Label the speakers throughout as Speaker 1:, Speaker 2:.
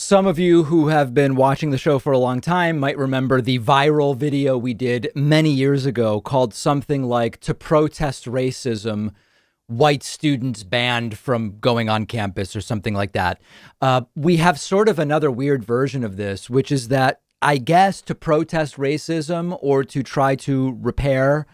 Speaker 1: Some of you who have been watching the show for a long time might remember the viral video we did many years ago called something like "To Protest Racism, White Students Banned from Going on Campus" or something like that. We have sort of another weird version of this, which is that I guess to protest racism or to try to repair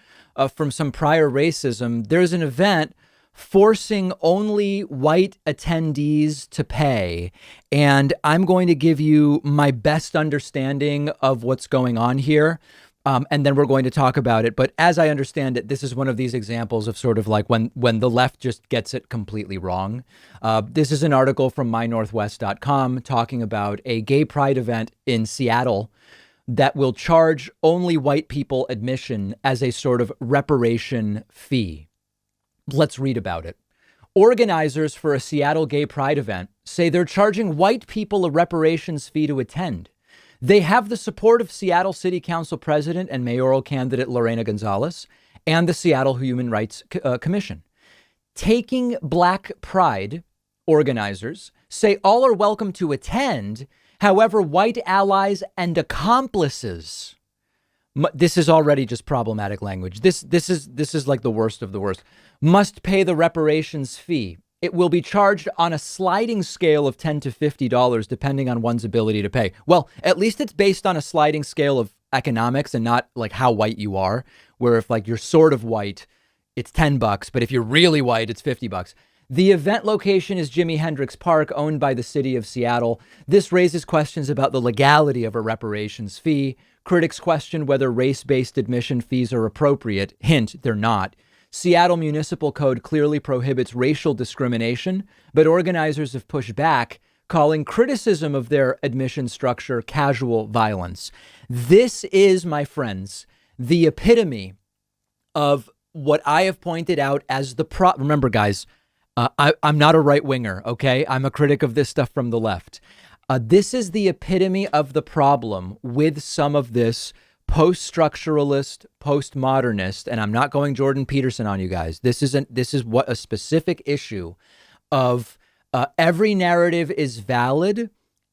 Speaker 1: from some prior racism, there's an event forcing only white attendees to pay. And I'm going to give you my best understanding of what's going on here. And then we're going to talk about it. But as I understand it, this is one of these examples of sort of like when the left just gets it completely wrong. This is an article from mynorthwest.com talking about a gay pride event in Seattle that will charge only white people admission as a sort of reparation fee. Let's read about it. Organizers for a Seattle gay pride event say they're charging white people a reparations fee to attend. They have the support of Seattle City Council President and mayoral candidate Lorena Gonzalez and the Seattle Human Rights Commission. Taking Black Pride organizers say all are welcome to attend. However, white allies and accomplices. This is already just problematic language. This is like the worst of the worst. Must pay the reparations fee. It will be charged on a sliding scale of $10 to $50, depending on one's ability to pay. Well, at least it's based on a sliding scale of economics and not like how white you are, where if like you're sort of white, it's $10, but if you're really white, it's $50. The event location is Jimi Hendrix Park, owned by the city of Seattle. This raises questions about the legality of a reparations fee. Critics question whether race-based admission fees are appropriate. Hint, they're not. Seattle Municipal Code clearly prohibits racial discrimination, but organizers have pushed back, calling criticism of their admission structure casual violence. This is, my friends, the epitome of what I have pointed out as the remember, guys, I'm not a right winger, okay? I'm a critic of this stuff from the left. This is the epitome of the problem with some of this post-structuralist, postmodernist, and I'm not going Jordan Peterson on you guys. This is what a specific issue of every narrative is valid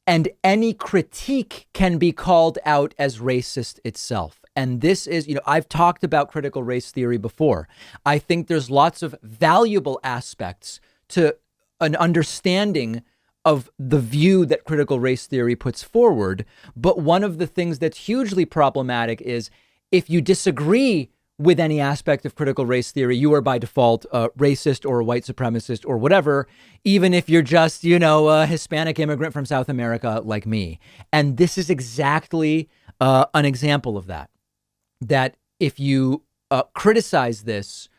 Speaker 1: and any critique can be called out as racist itself. And this is, I've talked about critical race theory before. I think there's lots of valuable aspects to an understanding of the view that critical race theory puts forward. But one of the things that's hugely problematic is if you disagree with any aspect of critical race theory, you are by default racist or a white supremacist or whatever, even if you're just, a Hispanic immigrant from South America like me. And this is exactly an example of that. That if you criticize this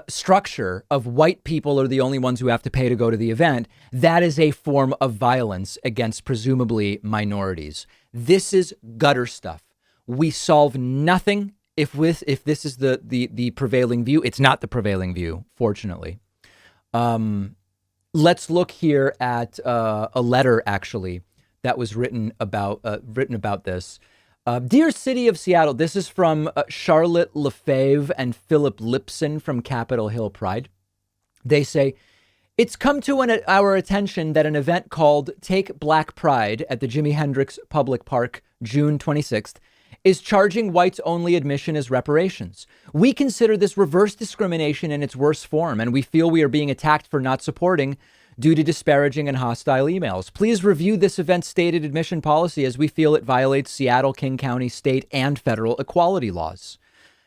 Speaker 1: structure of white people are the only ones who have to pay to go to the event, that is a form of violence against presumably minorities. This is gutter stuff. We solve nothing if this is the prevailing view. It's not the prevailing view, fortunately. Let's look here at a letter actually that was written about this. Dear City of Seattle, this is from Charlotte Lefebvre and Philip Lipson from Capitol Hill Pride. They say, it's come to our attention that an event called Take Black Pride at the Jimi Hendrix Public Park, June 26th, is charging whites only admission as reparations. We consider this reverse discrimination in its worst form, and we feel we are being attacked for not supporting due to disparaging and hostile emails. Please review this event's stated admission policy as we feel it violates Seattle, King County, state, and federal equality laws.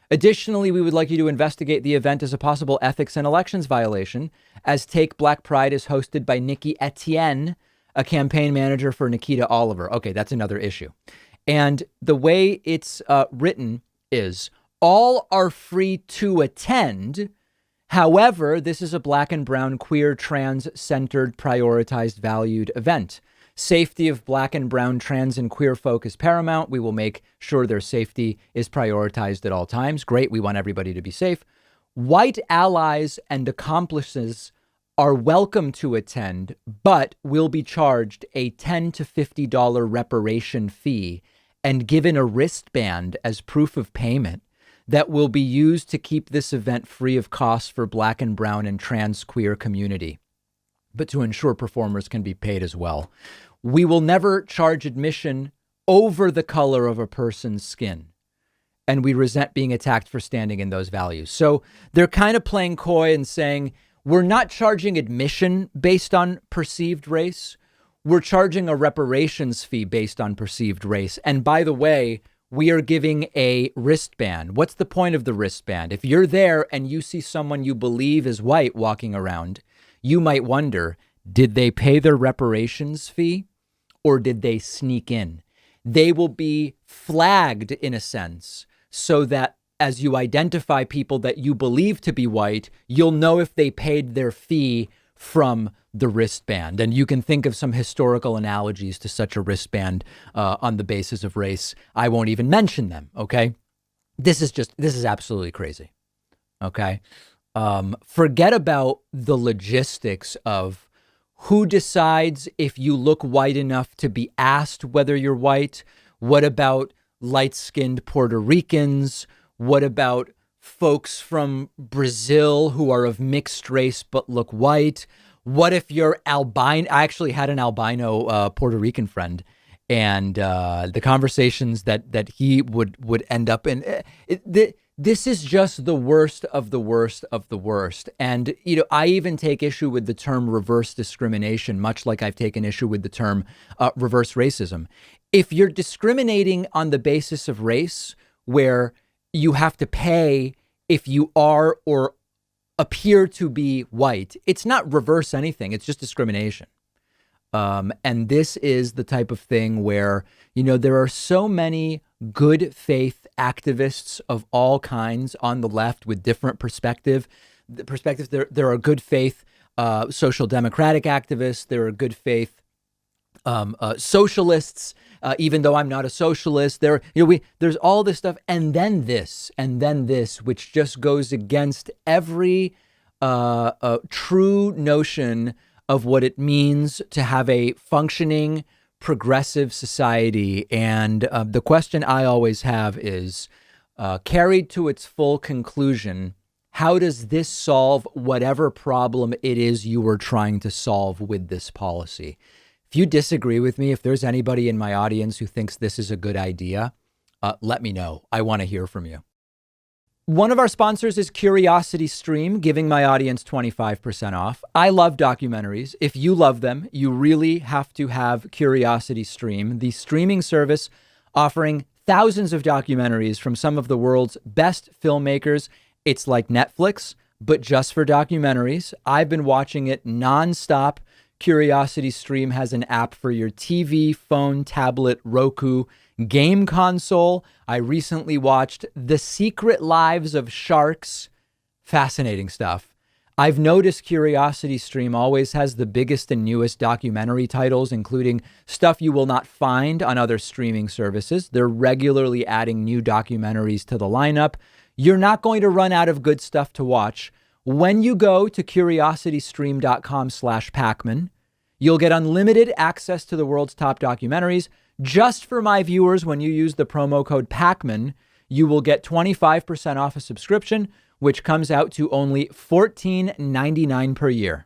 Speaker 1: Additionally, we would like you to investigate the event as a possible ethics and elections violation, as Take Black Pride is hosted by Nikki Etienne, a campaign manager for Nikita Oliver. Okay, that's another issue. And the way it's written is, all are free to attend. However, this is a black and brown, queer, trans-centered, prioritized, valued event. Safety of black and brown, trans, and queer folk is paramount. We will make sure their safety is prioritized at all times. Great. We want everybody to be safe. White allies and accomplices are welcome to attend, but will be charged a $10 to $50 reparation fee and given a wristband as proof of payment that will be used to keep this event free of cost for black and brown and trans queer community. but to ensure performers can be paid as well. We will never charge admission over the color of a person's skin. And we resent being attacked for standing in those values. So they're kind of playing coy and saying, we're not charging admission based on perceived race. We're charging a reparations fee based on perceived race. And by the way, we are giving a wristband. What's the point of the wristband? If you're there and you see someone you believe is white walking around, you might wonder, did they pay their reparations fee or did they sneak in? They will be flagged in a sense so that as you identify people that you believe to be white, you'll know if they paid their fee from the wristband. And you can think of some historical analogies to such a wristband on the basis of race. I won't even mention them. Okay. This is absolutely crazy. Okay. Forget about the logistics of who decides if you look white enough to be asked whether you're white. What about light-skinned Puerto Ricans? What about folks from Brazil who are of mixed race but look white? What if you're albino? I actually had an albino Puerto Rican friend, and the conversations that he would end up in. This is just the worst of the worst of the worst. And, I even take issue with the term reverse discrimination, much like I've taken issue with the term reverse racism. If you're discriminating on the basis of race, where you have to pay if you are or appear to be white, it's not reverse anything. It's just discrimination. And this is the type of thing where, there are so many good faith activists of all kinds on the left with different perspectives. There are good faith social democratic activists. There are good faith socialists. Even though I'm not a socialist, there's all this stuff, and then this, which just goes against every true notion of what it means to have a functioning, progressive society. And the question I always have is, carried to its full conclusion, how does this solve whatever problem it is you were trying to solve with this policy? If you disagree with me, if there's anybody in my audience who thinks this is a good idea, let me know. I want to hear from you. One of our sponsors is Curiosity Stream, giving my audience 25% off. I love documentaries. If you love them, you really have to have Curiosity Stream, the streaming service offering thousands of documentaries from some of the world's best filmmakers. It's like Netflix, but just for documentaries. I've been watching it nonstop. Curiosity Stream has an app for your TV, phone, tablet, Roku, game console. I recently watched The Secret Lives of Sharks. Fascinating stuff. I've noticed Curiosity Stream always has the biggest and newest documentary titles, including stuff you will not find on other streaming services. They're regularly adding new documentaries to the lineup. You're not going to run out of good stuff to watch. When you go to curiositystream.com/Pakman, you'll get unlimited access to the world's top documentaries. Just for my viewers, when you use the promo code Pakman, you will get 25% off a subscription, which comes out to only $14.99 per year.